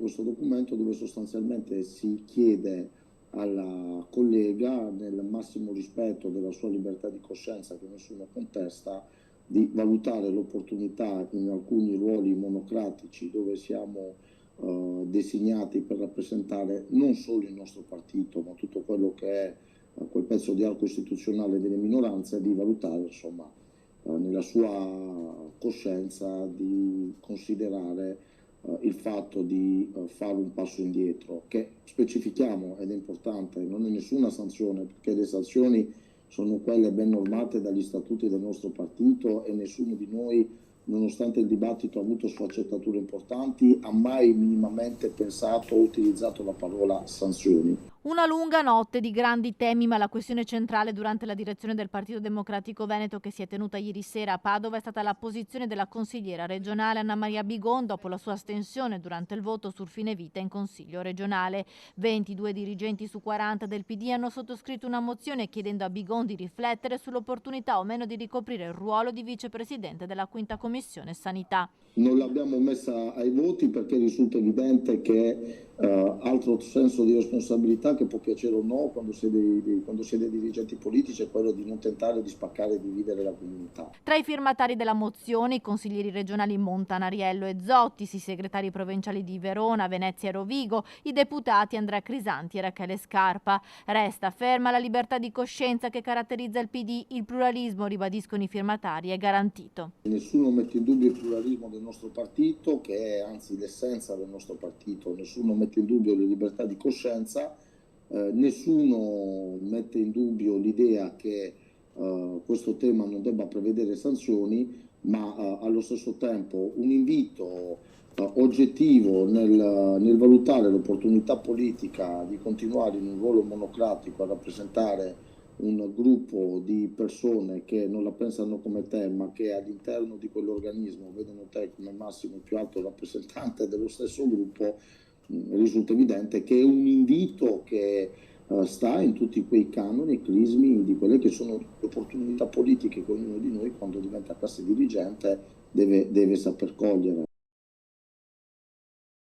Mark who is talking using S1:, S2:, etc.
S1: questo documento dove sostanzialmente si chiede alla collega, nel massimo rispetto della sua libertà di coscienza che nessuno contesta, di valutare l'opportunità in alcuni ruoli monocratici dove siamo designati per rappresentare non solo il nostro partito, ma tutto quello che è quel pezzo di arco istituzionale delle minoranze, di valutare insomma nella sua coscienza di considerare il fatto di fare un passo indietro, che specifichiamo ed è importante, non è nessuna sanzione, perché le sanzioni sono quelle ben normate dagli statuti del nostro partito e nessuno di noi, nonostante il dibattito ha avuto sfaccettature importanti, ha mai minimamente pensato o utilizzato la parola sanzioni.
S2: Una lunga notte di grandi temi, ma la questione centrale durante la direzione del Partito Democratico Veneto che si è tenuta ieri sera a Padova è stata la posizione della consigliera regionale Anna Maria Bigon dopo la sua astensione durante il voto sul fine vita in Consiglio regionale. 22 dirigenti su 40 del PD hanno sottoscritto una mozione chiedendo a Bigon di riflettere sull'opportunità o meno di ricoprire il ruolo di vicepresidente della Quinta Commissione Sanità.
S1: Non l'abbiamo messa ai voti perché risulta evidente che altro senso di responsabilità, che può piacere o no quando si è dei dirigenti politici, è quello di non tentare di spaccare e dividere la comunità.
S2: Tra i firmatari della mozione i consiglieri regionali Montanariello e Zottis, i segretari provinciali di Verona, Venezia e Rovigo, i deputati Andrea Crisanti e Rachele Scarpa. Resta ferma la libertà di coscienza che caratterizza il PD, il pluralismo, ribadiscono i firmatari, è garantito.
S1: Nessuno mette in dubbio il pluralismo del nostro partito, che è anzi l'essenza del nostro partito, nessuno mette in dubbio le libertà di coscienza, nessuno mette in dubbio l'idea che questo tema non debba prevedere sanzioni, ma allo stesso tempo un invito oggettivo nel valutare l'opportunità politica di continuare in un ruolo monocratico a rappresentare un gruppo di persone che non la pensano come te, ma che all'interno di quell'organismo vedono te come massimo più alto rappresentante dello stesso gruppo. Risulta evidente che è un invito che sta in tutti quei canoni e crismi di quelle che sono le opportunità politiche che ognuno di noi, quando diventa classe dirigente, deve saper cogliere.